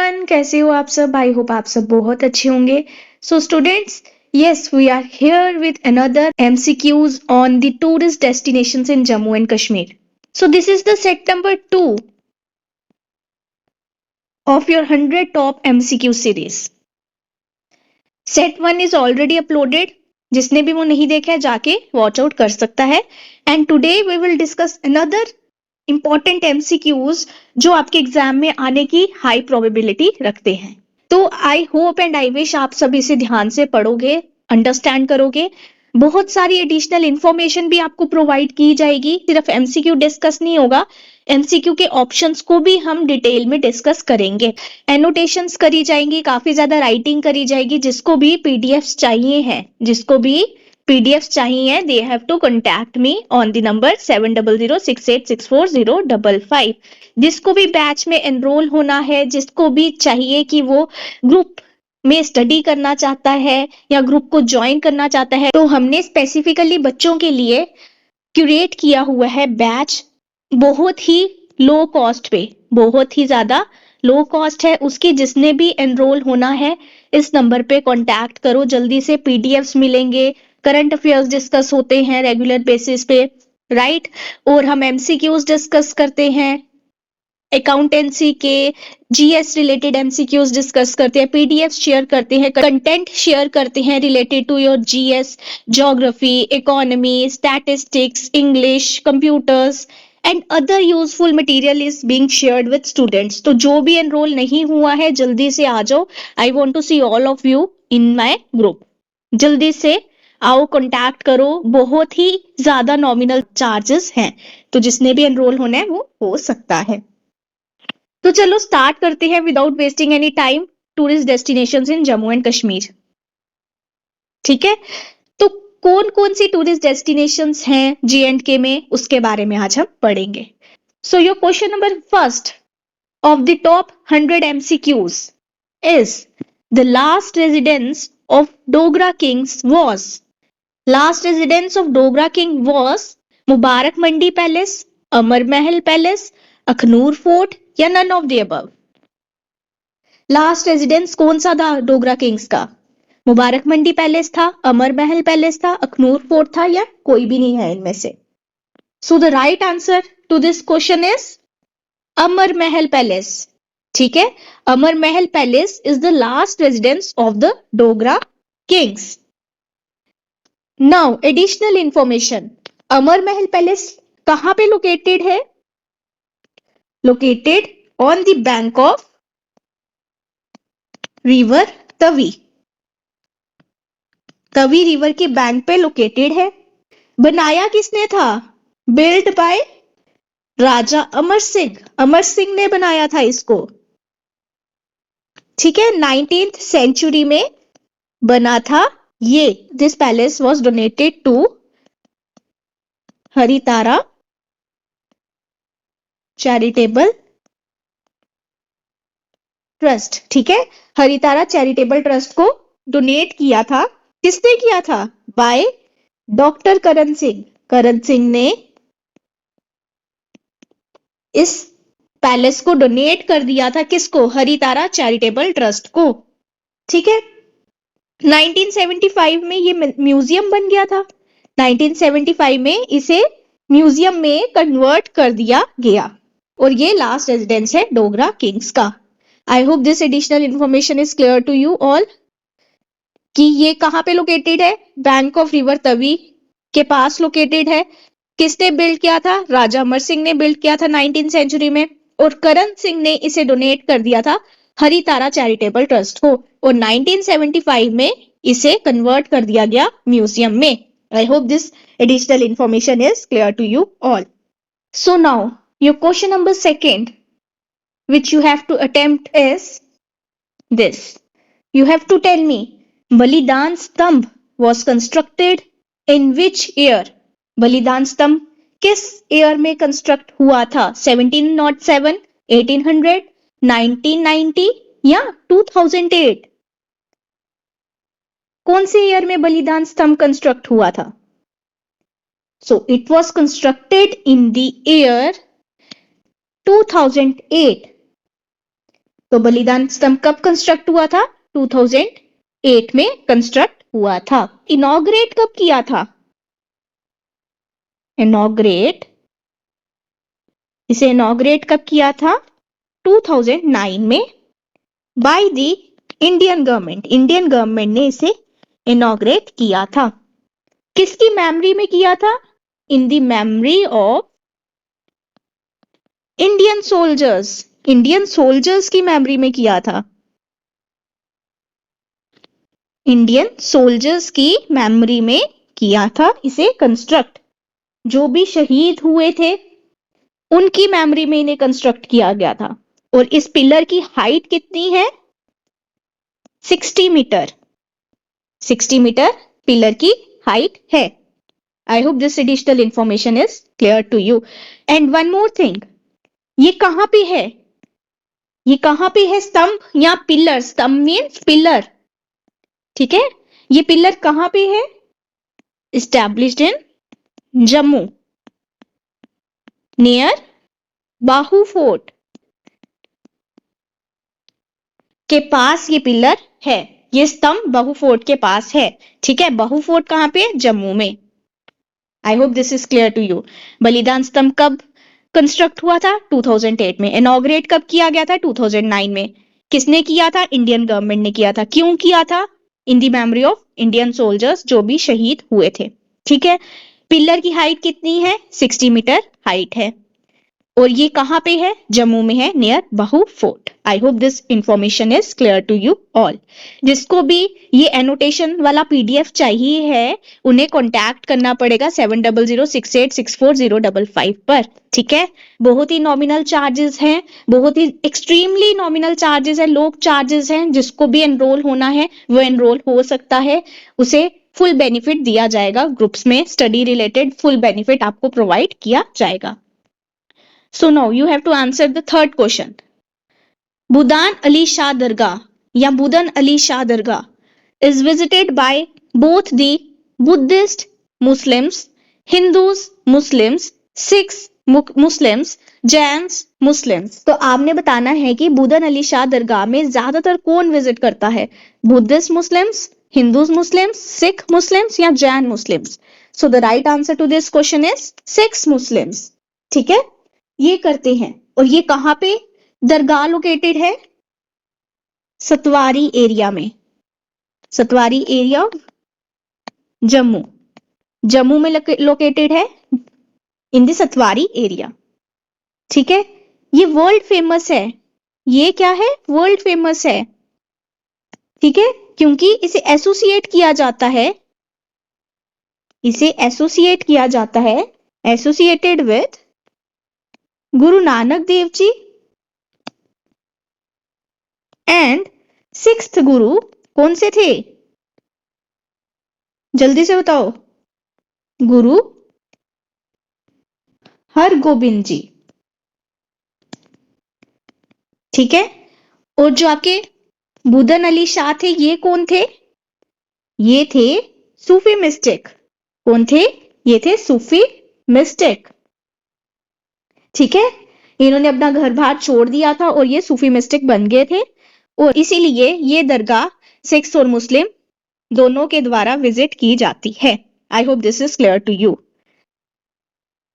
Everyone, कैसे हो आप सब? आई होप आप सब बहुत अच्छे होंगे. So students, yes, we are here with another MCQs on the tourist destinations in Jammu and Kashmir. So this is the set number 2 of your 100 top MCQ series. Set 1 is already uploaded. जिसने भी वो नहीं देखा है जाके watch out कर सकता है. And today we will discuss another important MCQs जो आपके एग्जाम में आने की हाई प्रोबेबिलिटी रखते हैं. तो I hope and I wish आप सभी इसे ध्यान से पढ़ोगे, अंडरस्टैंड करोगे. बहुत सारी एडिशनल इंफॉर्मेशन भी आपको प्रोवाइड की जाएगी. सिर्फ MCQ डिस्कस नहीं होगा, MCQ के ऑप्शंस को भी हम डिटेल में डिस्कस करेंगे. एनोटेशंस करी जाएंगी, काफी ज्यादा राइटिंग करी जाएगी. जिसको भी पीडीएफ्स चाहिए हैं, they have to contact me on the number 7006864055. जिसको भी बैच में एनरोल होना है, जिसको भी चाहिए कि वो ग्रुप में स्टडी करना चाहता है या ग्रुप को ज्वाइन करना चाहता है, तो हमने स्पेसिफिकली बच्चों के लिए क्यूरेट किया हुआ है बैच. बहुत ही लो कॉस्ट पे, बहुत ही ज्यादा लो कॉस्ट है उसकी. जिसने भी एनरोल होना है इस नंबर पे कांटेक्ट करो जल्दी से. पीडीएफ्स मिलेंगे, करंट अफेयर्स डिस्कस होते हैं रेगुलर बेसिस पे, राइट. और हम MCQs डिस्कस करते हैं, अकाउंटेंसी के GS रिलेटेड MCQs डिस्कस करते हैं, पीडीएफ शेयर करते हैं, कंटेंट शेयर करते हैं related to your GS, geography, economy, statistics, English, computers and other useful material is being shared with students. तो जो भी एनरोल नहीं हुआ है जल्दी से आ जाओ. I want to see all of you in my group. जल्दी से आओ, कांटेक्ट करो. बहुत ही ज्यादा नॉमिनल चार्जेस हैं, तो जिसने भी एनरोल होना है वो हो सकता है. तो चलो स्टार्ट करते हैं without wasting any time. Tourist destinations in Jammu and Kashmir. ठीक है, तो कौन कौन सी टूरिस्ट डेस्टिनेशंस हैं J&K में, उसके बारे में आज हम पढ़ेंगे. So your question number first of the top 100 MCQs is the last residence of Dogra kings was. Last residence of Dogra king was Mubarak Mandi palace, Amar Mahal palace, Akhnoor fort या none of the above. Last residence कौन सा था डोगरा किंग्स का? मुबारक Mandi palace था, अमर Mahal palace था, Akhnoor fort था, या कोई भी नहीं है इनमें से. So the right answer to this question is Amar Mahal palace. ठीक है, Amar Mahal palace is the last residence of the Dogra kings. Now additional information. Amar Mahal palace कहां पे लोकेटेड है? Located on the bank of river Tawi. Tawi river के बैंक पे लोकेटेड है. बनाया किसने था? Build by Raja Amar Singh. अमर सिंह ने बनाया था इसको. ठीक है, 19th सेंचुरी में बना था ये. This palace was donated to Haritara charitable trust. ठीक है, हरितारा चैरिटेबल ट्रस्ट को डोनेट किया था. किसने किया था? By doctor Karan Singh. करण सिंह ने इस पैलेस को डोनेट कर दिया था. किसको? हरितारा चैरिटेबल ट्रस्ट को. ठीक है, 1975 में ये म्यूजियम बन गया था. 1975 में इसे म्यूजियम में कन्वर्ट कर दिया गया और ये लास्ट रेजिडेंस है डोगरा किंग्स का. I hope this additional information is clear to you all कि ये कहां पे लोकेटेड है. बैंक ऑफ रिवर तवी के पास लोकेटेड है. किसने बिल्ड किया था? राजा अमर सिंह ने बिल्ड किया था 19th सेंचुरी में, और करण सिंह ने इसे डोनेट कर दिया था हरितारा चैरिटेबल ट्रस्ट को, और 1975 में इसे कन्वर्ट कर दिया गया म्यूजियम में. I hope this additional information is clear to you all. So now your question number second which you have to attempt is this. You have to tell me Balidan Stambh was constructed in which year? बलिदान स्तंभ किस year में construct हुआ था? 1707, 1800, 1990 या 2008? कौन से year में बलिदान स्तंभ कंस्ट्रक्ट हुआ था? So it was constructed in the year 2008. तो बलिदान स्तंभ कब कंस्ट्रक्ट हुआ था? 2008 में कंस्ट्रक्ट हुआ था। इनॉग्रेट कब किया था? इसे इनॉग्रेट कब किया था? 2009 में बाय द इंडियन गवर्नमेंट ने इसे इनॉग्रेट किया था। किसकी मेमोरी में किया था? In the memory of Indian soldiers की मेमोरी में किया था। इंडियन सोल्जर्स की मेमोरी में किया था इसे कंस्ट्रक्ट। जो भी शहीद हुए थे उनकी मेमोरी में इन्हें कंस्ट्रक्ट किया गया था। और इस पिलर की हाइट कितनी है? 60 मीटर। 60 मीटर पिलर की हाइट है। I hope this additional information is clear to you. And one more thing, ये कहां पे है? स्तंभ या पिलर? स्तंभ मीन्स पिलर, ठीक है। ये पिलर कहां पे है? Established in Jammu near Bahu fort के पास ये पिलर है। ये स्तंभ बाहू फोर्ट के पास है, ठीक है। बाहू फोर्ट कहां पे है? जम्मू में। I hope this is clear to you. Balidan Stambh कब कंस्ट्रक्ट हुआ था? 2008 में। इनॉग्रेट कब किया गया था? 2009 में। किसने किया था? इंडियन गवर्नमेंट ने किया था। क्यों किया था? In the memory of Indian soldiers जो भी शहीद हुए थे, ठीक है। पिलर की हाइट कितनी है? 60 मीटर हाइट है। और ये कहां पे है? जम्मू में है, near Bahu fort. I hope this information is clear to you all. जिसको भी ये एनोटेशन वाला पीडीएफ चाहिए है उन्हें कॉन्टैक्ट करना पड़ेगा 7006864055 पर, ठीक है। बहुत ही नॉमिनल चार्जेस हैं, बहुत ही एक्सट्रीमली नॉमिनल चार्जेस है, लो चार्जेस हैं। जिसको भी एनरोल होना है वो एनरोल हो सकता है। उसे फुल बेनिफिट दिया जाएगा। ग्रुप्स में स्टडी रिलेटेड फुल बेनिफिट आपको प्रोवाइड किया जाएगा। So now you have to answer the third question. Budan Ali Shah दरगाह या बुदन अली शाह दरगाह is visited by both the Buddhist Muslims, Hindus Muslims, Sikhs Muslims, Jains Muslims। तो आपने बताना है कि बुदन अली शाह दरगाह में ज्यादातर कौन विजिट करता है? Buddhist Muslims, Hindus Muslims, Sikh Muslims या Jain Muslims. So the right answer to this question is six Muslims, ठीक है। ये करते हैं। और ये कहां पे दरगाह लोकेटेड है? सतवारी एरिया में। सतवारी एरिया जम्मू में लोकेटेड है, इन द सतवारी एरिया, ठीक है। ये वर्ल्ड फेमस है। ये क्या है? वर्ल्ड फेमस है, ठीक है। क्योंकि इसे एसोसिएट किया जाता है associated with Guru Nanak Dev ji and sixth गुरु। कौन से थे? जल्दी से बताओ। गुरु हरगोबिंद जी, ठीक है। और जो आपके बुदन अली शाह थे ये कौन थे? ये थे सूफी मिस्टिक। कौन थे? ये थे सूफी मिस्टिक, ठीक है। इन्होंने अपना घर बार छोड़ दिया था और ये सूफी मिस्टिक बन गए थे। और इसीलिए ये दरगाह सिख्स और मुस्लिम दोनों के द्वारा विजिट की जाती है। I hope this is clear to you.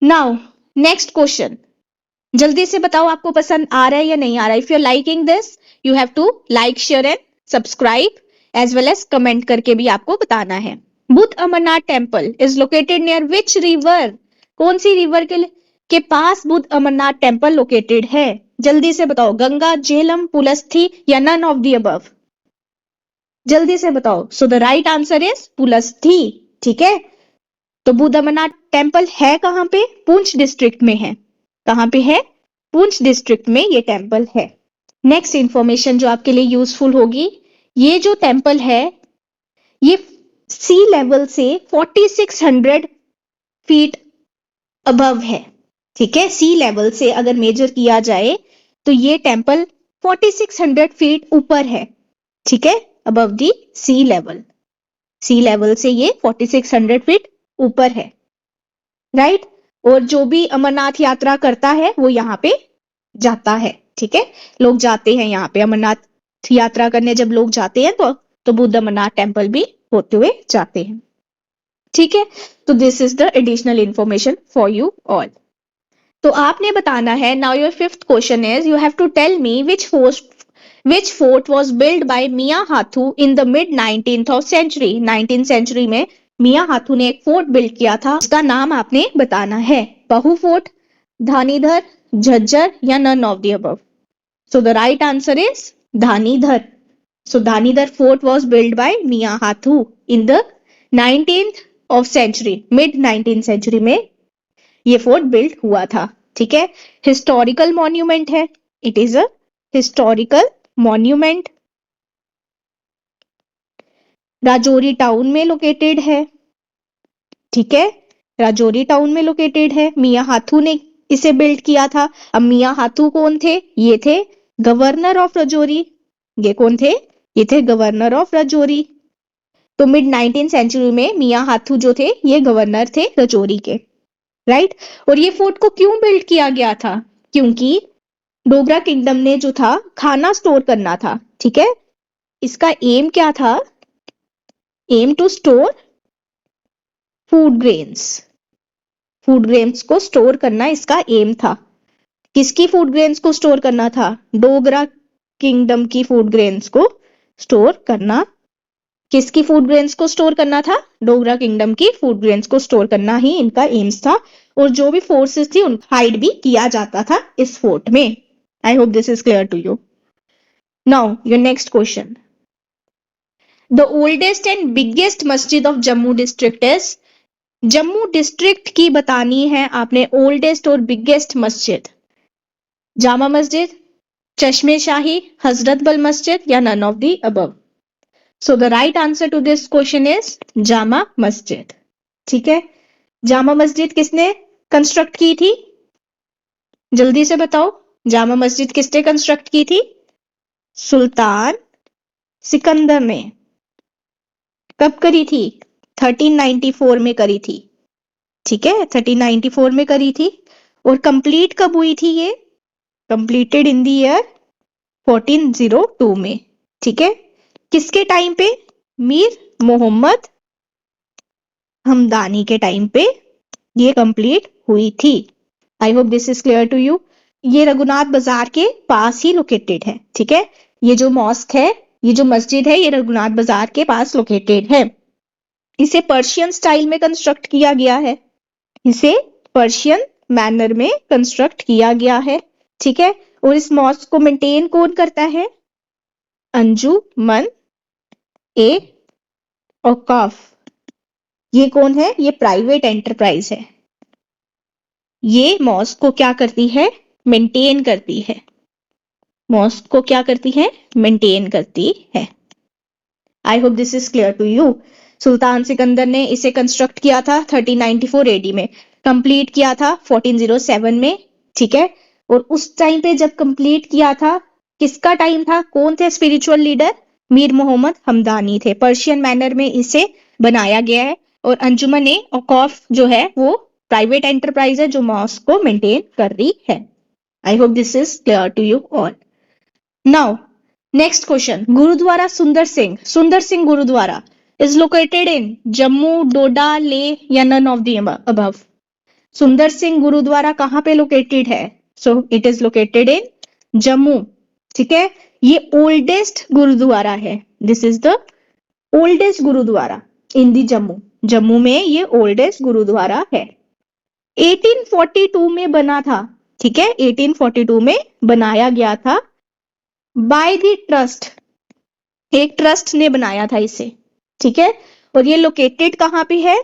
Now next question, जल्दी से बताओ आपको पसंद आ रहा है या नहीं आ रहा है। If you are liking this you have to like, share and subscribe as well as comment करके भी आपको बताना है। Buddha Amarnath temple is located near which river? कौन सी रिवर के पास बुद्ध अमरनाथ टेम्पल लोकेटेड है? जल्दी से बताओ। गंगा, झेलम, पुलस्ती या नन ऑफ द अबव? जल्दी से बताओ। So the right answer is Pulasti, ठीक है। तो बुद्ध अमरनाथ टेम्पल है कहां पे? पुंछ डिस्ट्रिक्ट में है। कहां पे है? पुंछ डिस्ट्रिक्ट में ये टेम्पल है। नेक्स्ट इंफॉर्मेशन जो आपके लिए यूजफुल होगी, ये जो टेम्पल है ये सी लेवल से 4600 फीट अबव है, ठीक है। सी लेवल से अगर मेजर किया जाए तो ये टेम्पल 4600 फीट ऊपर है, ठीक है, above the sea level. Sea level से ये 4600 फीट ऊपर है, राइट। और जो भी अमरनाथ यात्रा करता है वो यहाँ पे जाता है, ठीक है, लोग जाते हैं यहाँ पे अमरनाथ यात्रा करने, जब लोग जाते हैं तो बुद्ध अमरनाथ टेम्पल भी होते हुए जाते हैं। ठीक है, तो this is the additional information for you all. तो आपने बताना है, now your fifth question is, you have to tell me which fort was built by Mian Hathu in the mid 19th of century। 19th century में मियां हाथू ने एक fort build किया था, उसका नाम आपने बताना है। बहु फोर्ट, धानीधर, झज्जर या none of the above. So the right answer is Dhanidhar. So Dhanidhar fort was built by Mian Hathu in the 19th of century, mid 19th century में ये फोर्ट बिल्ड हुआ था। ठीक है, हिस्टोरिकल मॉन्यूमेंट है, it is a historical monument, Rajouri town में located है। ठीक है, राजौरी टाउन में लोकेटेड है, मियां हाथू ने इसे बिल्ड किया था। अब मियां हाथू कौन थे? ये थे गवर्नर ऑफ राजौरी। ये कौन थे? ये थे गवर्नर ऑफ राजौरी। तो मिड 19th सेंचुरी में मियां हाथू जो थे ये गवर्नर थे राजौरी के, राइट। और ये फोर्ट को क्यों बिल्ड किया गया था? क्योंकि डोगरा किंगडम ने जो था खाना स्टोर करना था। ठीक है, इसका एम क्या था? Aim to store food grains. Food grains को स्टोर करना इसका एम था। किसकी फूड ग्रेन्स को स्टोर करना था? डोगरा किंगडम की फूड ग्रेन्स को स्टोर करना। किसकी फूड ग्रेन्स को स्टोर करना था? डोगरा किंगडम की फूड ग्रेन्स को स्टोर करना ही इनका एम्स था। और जो भी फोर्सेस थी उनको हाइड भी किया जाता था इस फोर्ट में। I hope this is clear to you. Now your next question, the oldest and biggest masjid of Jammu district is. Jammu district की बतानी है आपने ओल्डेस्ट और बिगेस्ट मस्जिद। जामा मस्जिद, चश्मे शाही, हजरत बल मस्जिद या none of the above. So the right answer to this question is Jama Masjid. ठीक है, जामा मस्जिद किसने कंस्ट्रक्ट की थी? जल्दी से बताओ, जामा मस्जिद किसने कंस्ट्रक्ट की थी? सुल्तान सिकंदर ने। कब करी थी? 1394 में करी थी। ठीक है, 1394 में करी थी। और कंप्लीट कब हुई थी ये? कंप्लीटेड इन द ईयर 1402 में। ठीक है, किसके टाइम पे? मीर मोहम्मद हमदानी के टाइम पे ये कंप्लीट हुई थी। I hope this is clear to you. ये रघुनाथ बाजार के पास ही लोकेटेड है। ठीक है, ये जो मॉस्क है, ये जो मस्जिद है, ये रघुनाथ बाजार के पास लोकेटेड है। इसे पर्शियन स्टाइल में कंस्ट्रक्ट किया गया है। इसे पर्शियन मैनर में कंस्ट्रक्ट किया गया है। ठीक है, और इस मॉस्क को मेंटेन कौन करता है? अंजुमन ए औकाफ। ये कौन है? ये प्राइवेट एंटरप्राइज है। ये मॉस्क को क्या करती है? मेंटेन करती है। मॉस्क को क्या करती है? मेंटेन करती है। I hope this is clear to you. Sultan Sikandar ने इसे कंस्ट्रक्ट किया था 1394 एडी में, कंप्लीट किया था 1407 में। ठीक है, और उस टाइम पे जब कंप्लीट किया था, किसका टाइम था? कौन थे स्पिरिचुअल लीडर? मीर मोहम्मद हमदानी थे। पर्शियन मैनर में इसे बनाया गया है। और अंजुमन ए औकाफ जो है वो प्राइवेट एंटरप्राइज है जो मॉस्क को मेंटेन कर रही है। I hope this is clear to you all. Now next question, Gurudwara Sundar Singh gurdwara is located in Jammu, डोडा, लेह या नन ऑफ द अबव। सुंदर सिंह गुरुद्वारा कहाँ पे लोकेटेड है? So it is located in Jammu. ठीक है, ये ओल्डेस्ट गुरुद्वारा है। This is the oldest gurdwara in the Jammu. Jammu में ये ओल्डेस्ट गुरुद्वारा है। 1842 में बना था। ठीक है, 1842 में बनाया गया था बाय द ट्रस्ट। एक ट्रस्ट ने बनाया था इसे। ठीक है, और ये लोकेटेड कहाँ पे है?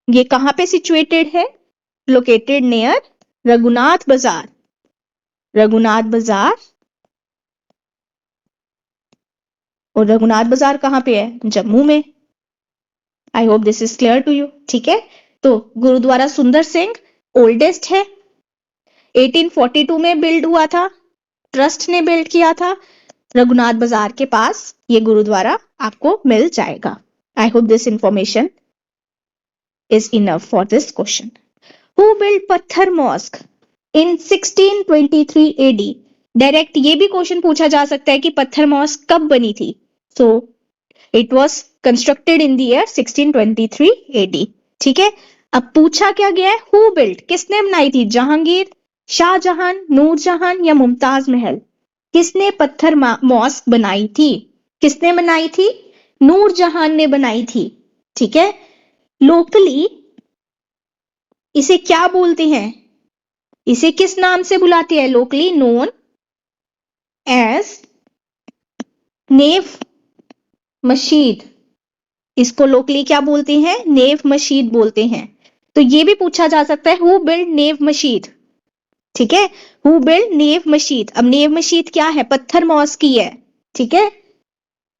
ये कहाँ पे सिचुएटेड है? लोकेटेड नियर रघुनाथ बाजार। रघुनाथ बाजार, और रघुनाथ बाजार कहाँ पे है? जम्मू में। I hope this is clear to you. ठीक है, तो गुरुद्वारा सुंदर सिंह ओल्डेस्ट है, 1842 में बिल्ड हुआ था, ट्रस्ट ने बिल्ड किया था। रघुनाथ बाजार के पास ये गुरुद्वारा आपको मिल जाएगा। आई hope this information is enough for this question. Who built Patthar Mosque in 1623 AD? Direct ये भी क्वेश्चन पूछा जा सकता है कि पत्थर मॉस्क कब बनी थी। So it was constructed in the year 1623 AD। ठीक है, अब पूछा क्या गया है, हु बिल्ट, किसने बनाई थी, जहांगीर, शाहजहां, नूरजहां या मुमताज महल। किसने पत्थर मॉस्क बनाई थी, किसने बनाई थी, नूरजहां ने बनाई थी। ठीक है, लोकली इसे क्या बोलते हैं, इसे किस नाम से बुलाते हैं, लोकली नोन एज नेव मशीद। इसको लोकली क्या बोलते हैं, नेव मशीद बोलते हैं। तो ये भी पूछा जा सकता है, हु बिल्ड नेव मशीद। ठीक है, हु बिल्ड नेव मशीद। अब नेव मशीद क्या है, पत्थर मॉस्क की है। ठीक है,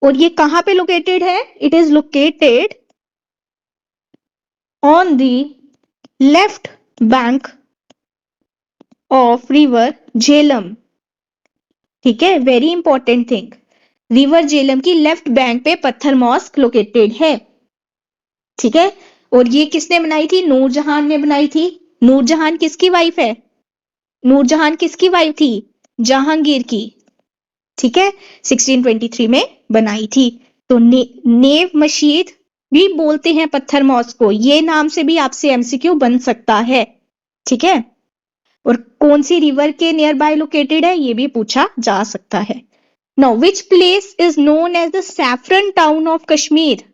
और ये कहां पे लोकेटेड है, it is located on the left bank of river Jhelum. ठीक है, very important thing, river Jhelum की लेफ्ट बैंक पे पत्थर मॉस्क लोकेटेड है। ठीक है, और ये किसने बनाई थी, नूरजहां ने बनाई थी। नूरजहां किसकी वाइफ है, नूरजहां किसकी वाइफ थी, जहांगीर की। ठीक है, 1623 में बनाई थी। तो नेव मशीद भी बोलते हैं पत्थर मॉस्क को, ये नाम से भी आपसे एमसीक्यू बन सकता है। ठीक है, और कौन सी रिवर के नियर बाय लोकेटेड है, ये भी पूछा जा सकता है। Now which place is known as the saffron town of Kashmir.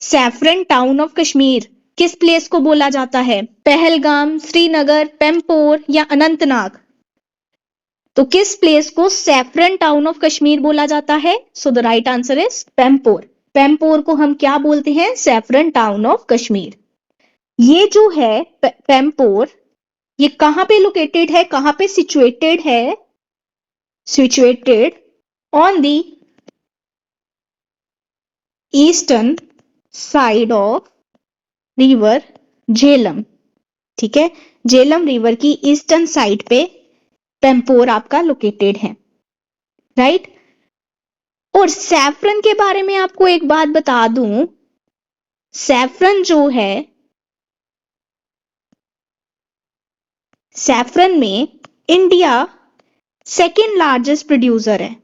Saffron town of Kashmir किस प्लेस को बोला जाता है, पहलगाम, श्रीनगर, पेम्पोर या अनंतनाग। तो किस प्लेस को सैफरन टाउन ऑफ कश्मीर बोला जाता है, so the right answer is Pampore. Pampore को हम क्या बोलते हैं, सैफरन टाउन ऑफ कश्मीर। ये जो है पेम्पोर, ये कहां पे लोकेटेड है, कहां पे सिचुएटेड है, situated on the eastern side of river Jhelum. ठीक है, झेलम रिवर की ईस्टर्न साइड पे पेम्पोर आपका लोकेटेड है, राइट। और सैफरन के बारे में आपको एक बात बता दूं, सैफरन जो है, सैफरन में इंडिया सेकेंड लार्जेस्ट प्रोड्यूसर है।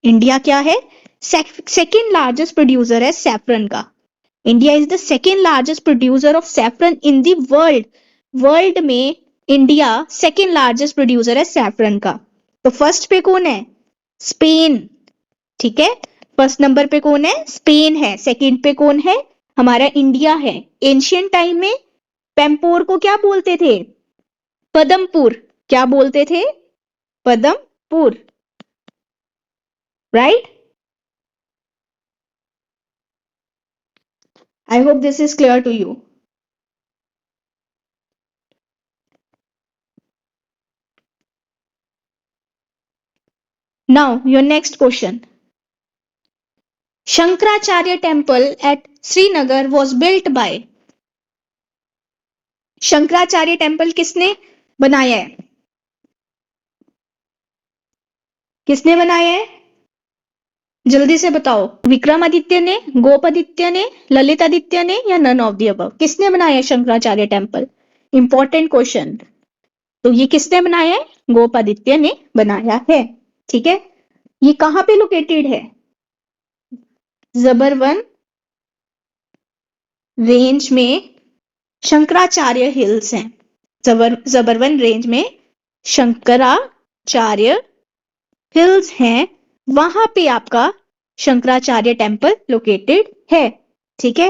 इंडिया क्या है, सेकेंड लार्जेस्ट प्रोड्यूसर है सैफरन का। India is the second largest producer of saffron in the world. World में इंडिया सेकेंड लार्जेस्ट प्रोड्यूसर है सैफरन का। तो फर्स्ट पे कौन है, स्पेन। ठीक है, फर्स्ट नंबर पे कौन है, स्पेन है। सेकंड पे कौन है, हमारा इंडिया है। एंशियंट टाइम में पेम्पोर को क्या बोलते थे, पदमपुर। क्या बोलते थे, Padampur, right. I hope this is clear to you. Now your next question, Shankaracharya temple at Srinagar was built by. Shankaracharya temple किसने बनाया है, किसने बनाया है, जल्दी से बताओ। विक्रमादित्य ने, गोपादित्य ने, ललितादित्य ने या नन ऑफ द अबव। किसने बनाया है शंकराचार्य टेम्पल, इंपॉर्टेंट क्वेश्चन। तो ये किसने बनाया है, गोपादित्य ने बनाया है। ठीक है, ये कहां पे लोकेटेड है, जबरवन रेंज में शंकराचार्य हिल्स हैं। जबरवन रेंज में शंकराचार्य हिल्स हैं, वहां पे आपका शंकराचार्य टेम्पल लोकेटेड है। ठीक है,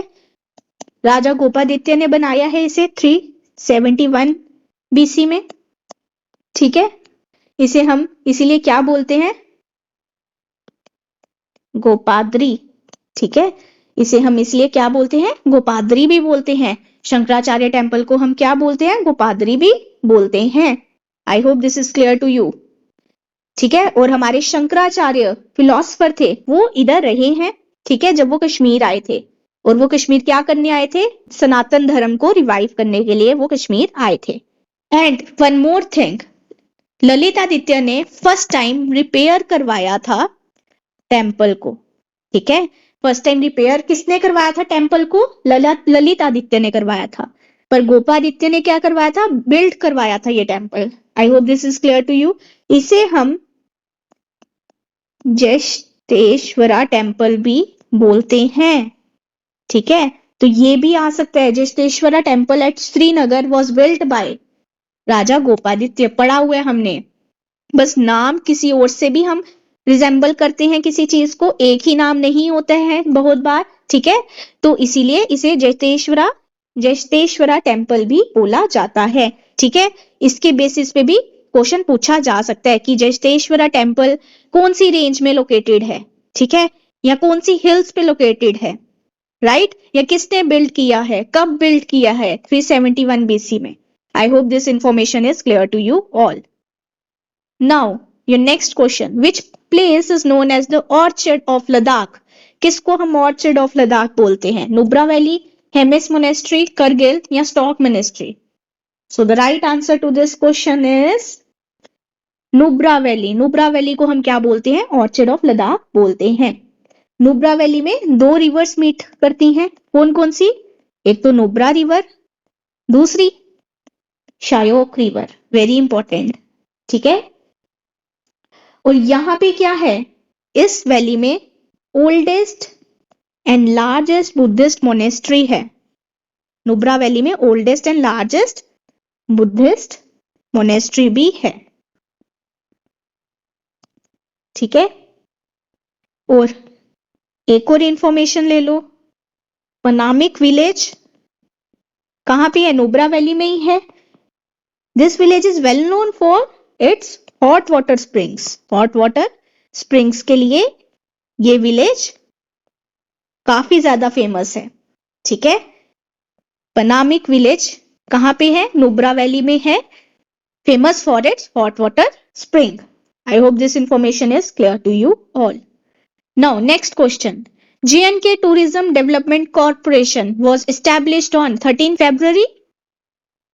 राजा गोपादित्य ने बनाया है इसे 371 BC में। ठीक है, इसे हम इसीलिए क्या बोलते हैं, गोपाद्री। ठीक है, इसे हम इसलिए क्या बोलते हैं, गोपाद्री भी बोलते हैं। शंकराचार्य टेम्पल को हम क्या बोलते हैं, गोपाद्री भी बोलते हैं। I hope this is clear to you. ठीक है, और हमारे शंकराचार्य फिलोसफर थे, वो इधर रहे हैं। ठीक है, जब वो कश्मीर आए थे, और वो कश्मीर क्या करने आए थे, सनातन धर्म को रिवाइव करने के लिए वो कश्मीर आए थे। And one more thing, Lalitaditya ने फर्स्ट टाइम रिपेयर करवाया था टेम्पल को। ठीक है, फर्स्ट टाइम रिपेयर किसने करवाया था टेम्पल को, ललितादित्य ने करवाया था। पर गोपादित्य ने क्या करवाया था, बिल्ड करवाया था ये temple. I hope this is clear to you. इसे हम जस्तेश्वरा टेम्पल भी बोलते हैं। ठीक है, तो ये भी आ सकता है। Jasteshwara temple at Srinagar was built by Raja Gopaditya, पढ़ा हुआ है हमने। बस नाम किसी और से भी हम रिजेंबल करते हैं किसी चीज को, एक ही नाम नहीं होता है बहुत बार। ठीक है, तो इसीलिए इसे जस्तेश्वरा टेम्पल भी बोला जाता है। ठीक है, इसके बेसिस पे भी क्वेश्चन पूछा जा सकता है कि जस्तेश्वरा टेम्पल कौन सी रेंज में लोकेटेड है, ठीक है, या कौन सी हिल्स पे लोकेटेड है, राइट, या किसने बिल्ड किया है, कब बिल्ड किया है, 371 बीसी में। I hope this information is clear to you all. Now your next question, which place is known as the orchard of Ladakh? किसको हम ऑर्चर्ड ऑफ लद्दाख बोलते हैं? नुब्रा वैली, हेमिस मोनेस्ट्री, करगिल या Stok monastery? So the right answer to this question is Nubra valley. Nubra valley को हम क्या बोलते हैं? ऑर्चर्ड ऑफ लद्दाख बोलते हैं। नुब्रा वैली में दो रिवर्स मीट करती हैं, कौन कौन सी? एक तो नुब्रा रिवर, दूसरी शायोक रिवर, वेरी इंपॉर्टेंट। ठीक है, और यहां पे क्या है, इस वैली में oldest and largest Buddhist monastery है। नुब्रा वैली में oldest and largest Buddhist monastery भी है। ठीक है, और एक और इंफॉर्मेशन ले लो, पनामिक विलेज कहां पे है? नुब्रा वैली में ही है। This village is well known for its hot water springs. Hot water springs के लिए ये विलेज काफी ज्यादा फेमस है। ठीक है, पनामिक विलेज कहां पे है? नुब्रा वैली में है, famous for its hot water spring. I hope this information is clear to you all. Now next question, J&K Tourism Development Corporation was established on 13 February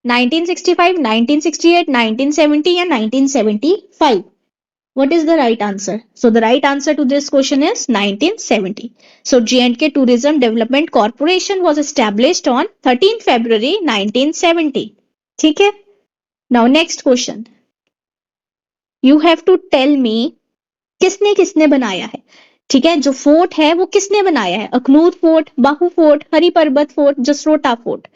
1965, 1968, 1970 या 1975? What is the right answer? So the right answer to this question is 1970. So J&K Tourism Development Corporation was established on 13 February 1970. ठीक है, now next question. You have to tell me किसने किसने बनाया है। ठीक है, जो फोर्ट है वो किसने बनाया है? Akhnoor fort, Bahu fort, Hariparbat fort, Jasrota fort,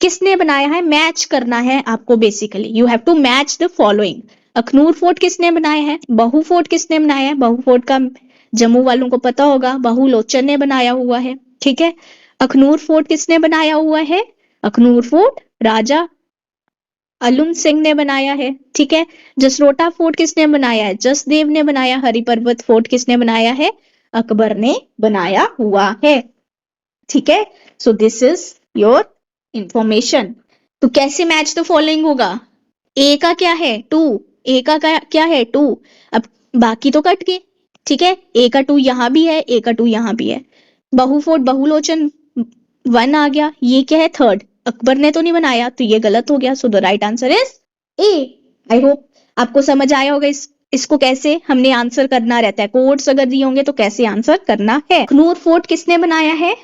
किसने बनाया है? मैच करना है आपको, basically you have to match the following. Akhnoor fort किसने बनाया है? बाहू फोर्ट किसने बनाया है? बाहू फोर्ट का जम्मू वालों को पता होगा, बाहू लोचन ने बनाया हुआ है। ठीक है, अखनूर फोर्ट किसने बनाया हुआ है? अखनूर फोर्ट राजा अलुम सिंह ने बनाया है। ठीक है, जसरोटा फोर्ट किसने बनाया है? जसदेव ने बनाया। हरिपर्वत फोर्ट किसने बनाया है? अकबर ने बनाया हुआ है। ठीक है, so this is your information. तो कैसे मैच द फॉलोइंग होगा? ए का क्या है? 2। ए का क्या है? 2। अब बाकी तो कट गए। ठीक है, ए का 2 यहां भी है, ए का 2 यहां भी है। बहु फोर्ट बहुलोचन 1 आ गया, ये क्या है? 3rd। अकबर ने तो नहीं बनाया, तो ये गलत हो गया। सो the right answer is a. I hope आपको समझ आया होगा इसको कैसे हमने आंसर करना रहता है। कोड्स अगर दिए होंगे तो कैसे आंसर करना है। अखनूर फोर्ट किसने बनाया है?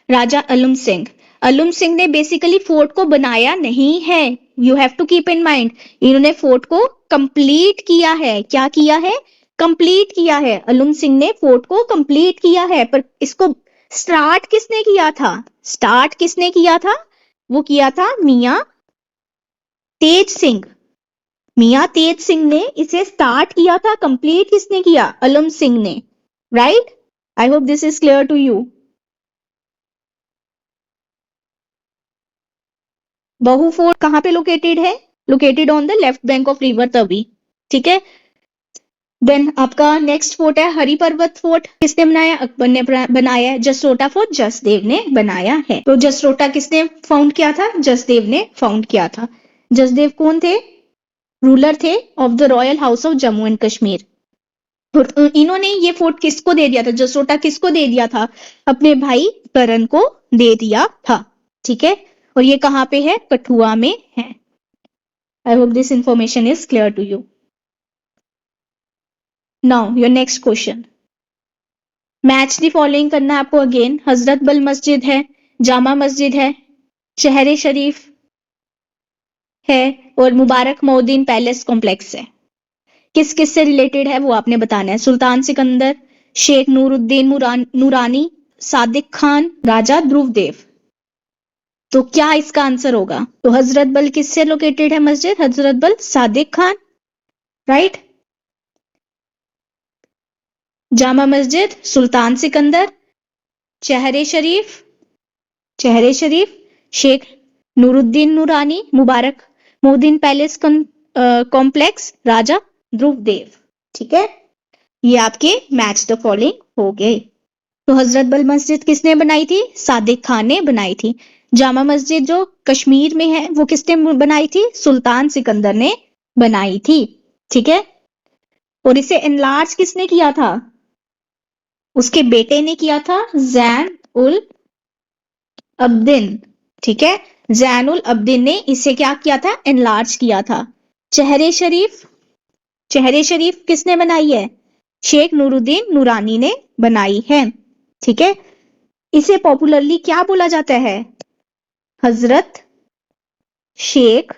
राजा अलुम सिंह। अलुम सिंह ने बेसिकली फोर्ट को बनाया नहीं है, you have to keep in mind. इन्होंने फोर्ट को कंप्लीट किया है। क्या किया है? कंप्लीट किया है। अलुम सिंह ने फोर्ट को कंप्लीट किया है, पर इसको स्टार्ट किसने किया था? स्टार्ट किसने किया था? वो किया था मियां तेज सिंह। मियां तेज सिंह ने इसे स्टार्ट किया था। कंप्लीट किसने किया? अलुम सिंह ने, right. I hope this is clear to you. Bahu fort कहां पे लोकेटेड है? Located on the left bank of river Tawi. ठीक है, देन आपका नेक्स्ट फोर्ट है हरिपर्वत फोर्ट। किसने बनाया? अकबर ने बनाया है। जसरोटा फोर्ट जसदेव ने बनाया है। तो जसरोटा किसने फाउंड किया था? जसदेव ने फाउंड किया था। जसदेव कौन थे? रूलर थे of the royal house of Jammu and Kashmir. इन्होंने ये फोर्ट किसको दे दिया था? जसरोटा किसको दे दिया था? अपने भाई करण को दे दिया था। ठीक है, और ये कहां पे है? कठुआ में है। I hope this information is clear to you. Now your next question, match the following करना है आपको। अगेन हजरत बल मस्जिद है, जामा मस्जिद है, शहर शरीफ है, और मुबारक मोहद्दीन पैलेस कॉम्प्लेक्स है। किस किस से रिलेटेड है वो आपने बताना है। सुल्तान सिकंदर, शेख नूरुद्दीन नूरानी, सादिक खान, राजा ध्रुवदेव। तो क्या इसका आंसर होगा? तो हजरत बल किससे लोकेटेड है मस्जिद? हजरत बल सादिक खान, राइट। जामा मस्जिद सुल्तान सिकंदर, चेहरे शरीफ शेख नूरुद्दीन नूरानी, मुबारक मोहद्दीन पैलेस कॉम्प्लेक्स, राजा ध्रुवदेव। ठीक है, ये आपके मैच द फॉलोइंग हो गए। तो हजरत बल मस्जिद किसने बनाई थी? सादिक खान ने बनाई थी। जामा मस्जिद जो कश्मीर में है वो किसने बनाई थी? सुल्तान सिकंदर ने बनाई थी। ठीक है, और इसे एनलार्ज किसने किया था? उसके बेटे ने किया था, जैन उल अब्दीन। ठीक है, जैन उल अब्दीन ने इसे क्या किया था? एनलार्ज किया था। चेहरे शरीफ किसने बनाई है? शेख नूरुद्दीन नूरानी ने बनाई है। ठीक है, इसे पॉपुलरली क्या बोला जाता है? हजरत शेख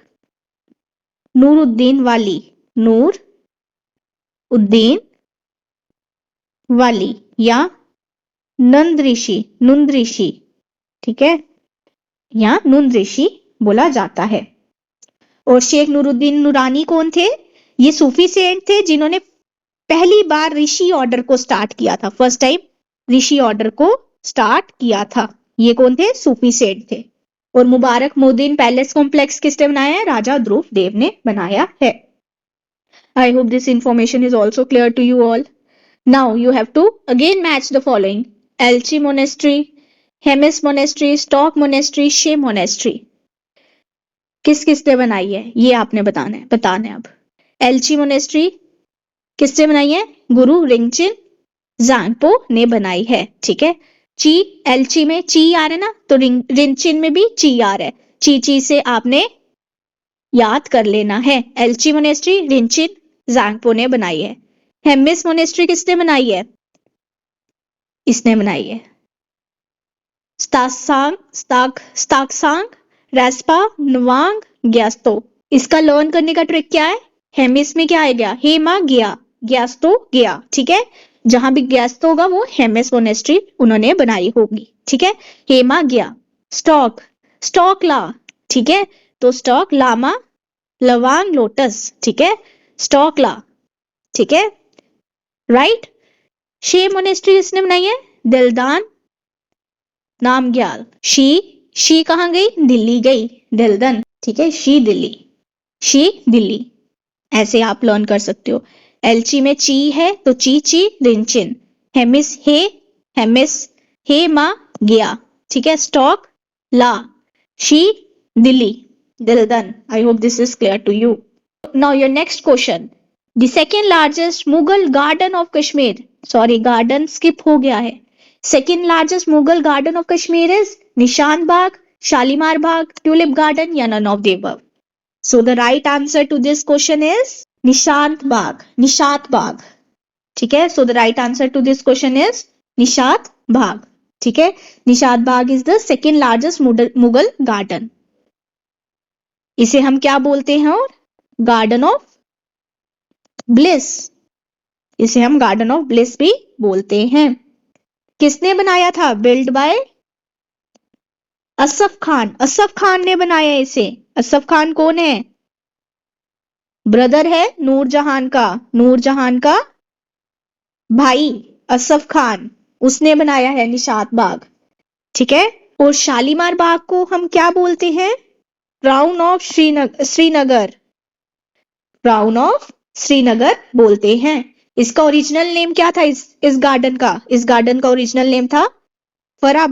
नूरुद्दीन वाली, नूर उद्दीन वाली, या नंद ऋषि। ठीक है, या नुंद ऋषि बोला जाता है। और शेख नूरुद्दीन नूरानी कौन थे? ये सूफी सेंट थे जिन्होंने पहली बार ऋषि ऑर्डर को स्टार्ट किया था। फर्स्ट टाइम ऋषि ऑर्डर को स्टार्ट किया था। ये कौन थे? सूफी सेंट थे। और मुबारक मोहद्दीन पैलेस कॉम्प्लेक्स किसने बनाया है? राजा ध्रुवदेव ने बनाया है। I hope this information is also clear to you all. Now you have to again match the following: Alchi monastery, Hemis monastery, Stok monastery, Shey monastery. किस किसने बनाई है ये आपने बताना है अब। एल्ची मोनेस्ट्री किसने बनाई है? गुरु रिंगचिन ज़ांगपो ने बनाई है। ठीक है, ची एल्ची में ची आ रहा है ना, तो रिंचिन में भी ची आ रहा है। ची से आपने याद कर लेना है। एल्ची मोनेस्ट्री रिंचिन ज़ांगपो ने बनाई है। हेमिस मोनेस्ट्री किसने बनाई है? इसने बनाई है स्ताकसांग रेस्पा नवांग ग्यास्तो। इसका लर्न करने का ट्रिक क्या है? हेमिस में क्या आएगा? हेमा गया, ग्यास्तो गया। ठीक है, जहां भी ग्यास्तो होगा वो हेमिस मोनेस्ट्री उन्होंने बनाई होगी। ठीक है, हेमा गया। स्टॉक ला। ठीक है, तो स्टॉक लामा लवांग लोटस। ठीक है, स्टॉक ला। ठीक है, राइट। शे मोनेस्ट्री किसने बनाई है? दिलदान नामग्याल। शी कहाँ गई? दिल्ली गई, दिलदन। ठीक है, शी दिल्ली। ऐसे आप लर्न कर सकते हो। एलची में ची है तो ची रिंचिन। हेमिस हे मा गया। ठीक है, Stok La, Shey Delhi, Deldan. I hope this is clear to you. Now your next question: the second largest Mughal garden of Kashmir. Sorry, garden skip हो गया है। Second largest Mughal garden of Kashmir is Nishan Bagh, Shalimar Bagh, tulip garden, या none of the above. So the right answer to this question is Nishat Bagh. ठीक है, so the right answer to this question is Nishat Bagh. ठीक है, Nishat Bagh is the second largest Mughal garden. इसे हम क्या बोलते हैं? और गार्डन ऑफ ब्लिस, इसे हम गार्डन ऑफ ब्लिस भी बोलते हैं। किसने बनाया था? बिल्ड बाय असफ खान ने बनाया इसे। असफ खान कौन है? ब्रदर है नूरजहान का भाई असफ खान, उसने बनाया है निशात बाग। ठीक है, और शालीमार बाग को हम क्या बोलते हैं? क्राउन ऑफ श्रीनगर बोलते हैं। इसका ओरिजिनल नेम क्या था? इस गार्डन का ओरिजिनल नेम था फरा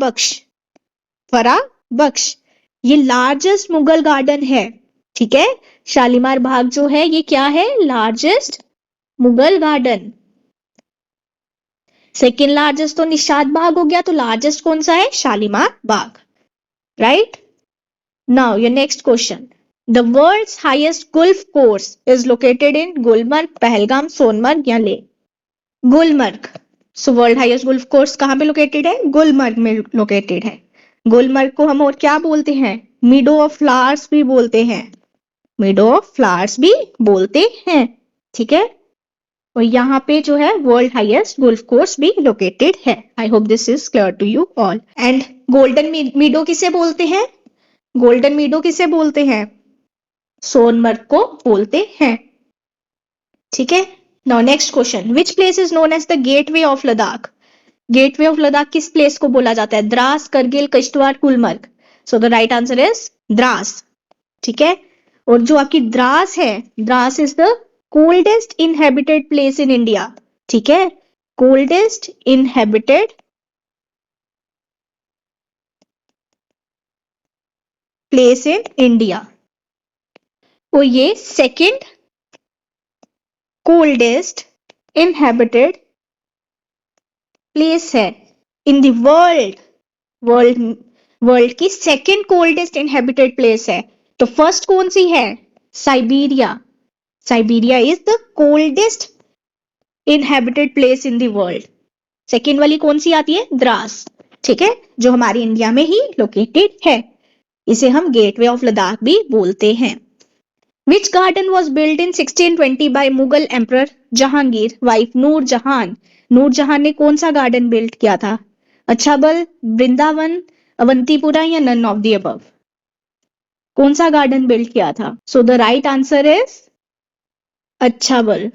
बख्श। ये लार्जेस्ट मुगल गार्डन है। ठीक है, शालीमार बाग जो है ये क्या है? Largest Mughal garden. Second largest तो निशात बाग हो गया, तो लार्जेस्ट कौन सा है? Shalimar Bagh, right. Now your next question: the world's highest golf course is located in Gulmarg, Pahalgam, Sonamarg या Leh? Gulmarg. So world highest golf course कहाँ पे लोकेटेड है? गुलमर्ग में लोकेटेड है। गुलमर्ग को हम और क्या बोलते हैं? मीडो ऑफ फ्लावर्स भी बोलते हैं। ठीक है, और यहाँ पे जो है वर्ल्ड हाईएस्ट गोल्फ कोर्स भी लोकेटेड है। I hope this is clear to you all. And golden meadow किसे बोलते हैं? गोल्डन मीडो किसे बोलते हैं? सोनमर्ग को बोलते हैं। ठीक है। Now next question, which place is known as the gateway of Ladakh? Gateway of Ladakh किस प्लेस को बोला जाता है? Dras, Kargil, Kishtwar, Gulmarg. So the right answer is Dras. ठीक है। और जो आपकी द्रास है, Dras is the coldest inhabited place in India. ठीक है, coldest inhabited place in India. और ये सेकंड कोल्डेस्ट इनहेबिटेड प्लेस है in the world. World world की सेकंड कोल्डेस्ट इनहेबिटेड प्लेस है। तो फर्स्ट कौन सी है? Siberia. Siberia is the coldest inhabited place in the world. Second वाली कौन सी आती है? द्रास। ठीक है, जो हमारी इंडिया में ही लोकेटेड है। इसे हम गेटवे ऑफ लद्दाख भी बोलते हैं। Which garden was build in 1620 by Mughal emperor Jahangir wife Noor Jahan? Noor जहान ने कौन सा गार्डन बिल्ड किया था? अच्छाबल, वृंदावन, अवंतीपुरा या नन ऑफ द अबव? कौन सा गार्डन बिल्ड किया था? सो the right answer is Achabal.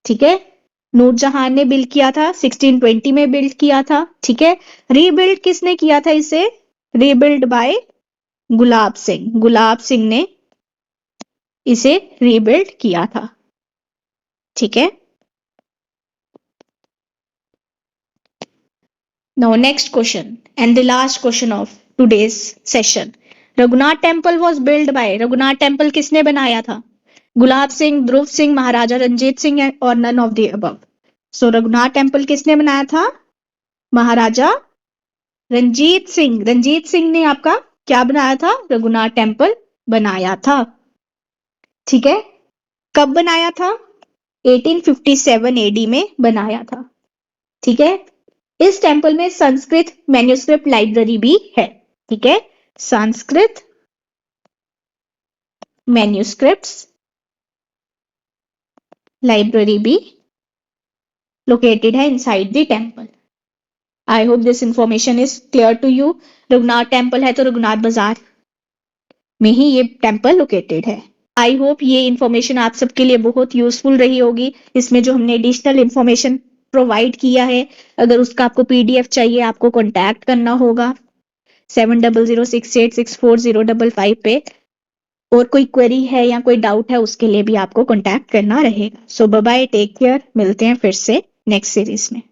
ठीक है, नूरजहां ने बिल्ड किया था, 1620 में बिल्ड किया था। ठीक है, रीबिल्ड किसने किया था इसे? Rebuild bye Gulab Singh. गुलाब सिंह ने इसे रीबिल्ड किया था। ठीक है। Now next question and the last question of today's session. Raghunath temple was build by, Raghunath temple किसने बनाया था? गुलाब सिंह, ध्रुव सिंह, महाराजा रंजीत सिंह और none of the above? So Raghunath temple किसने बनाया था? महाराजा रंजीत सिंह। रंजीत सिंह ने आपका क्या बनाया था? रघुनाथ टेम्पल बनाया था। ठीक है, कब बनाया था? 1857 एडी में बनाया था। ठीक है, इस टेम्पल में संस्कृत मैन्युस्क्रिप्ट लाइब्रेरी भी है। ठीक है, संस्कृत मैन्युस्क्रिप्ट्स लाइब्रेरी भी लोकेटेड है inside the temple. I hope this information is clear to you. Raghunath temple है तो रघुनाथ बाजार में ही ये टेम्पल लोकेटेड है। आई होप ये इंफॉर्मेशन आप सबके लिए बहुत यूजफुल रही होगी। इसमें जो हमने एडिशनल इंफॉर्मेशन प्रोवाइड किया है, अगर उसका आपको पीडीएफ चाहिए आपको कॉन्टैक्ट करना होगा 7006864055 पे। और कोई क्वेरी है या कोई डाउट है उसके लिए भी आपको कॉन्टैक्ट करना रहेगा। सो बाय बाय, टेक केयर, मिलते हैं फिर से नेक्स्ट सीरीज में।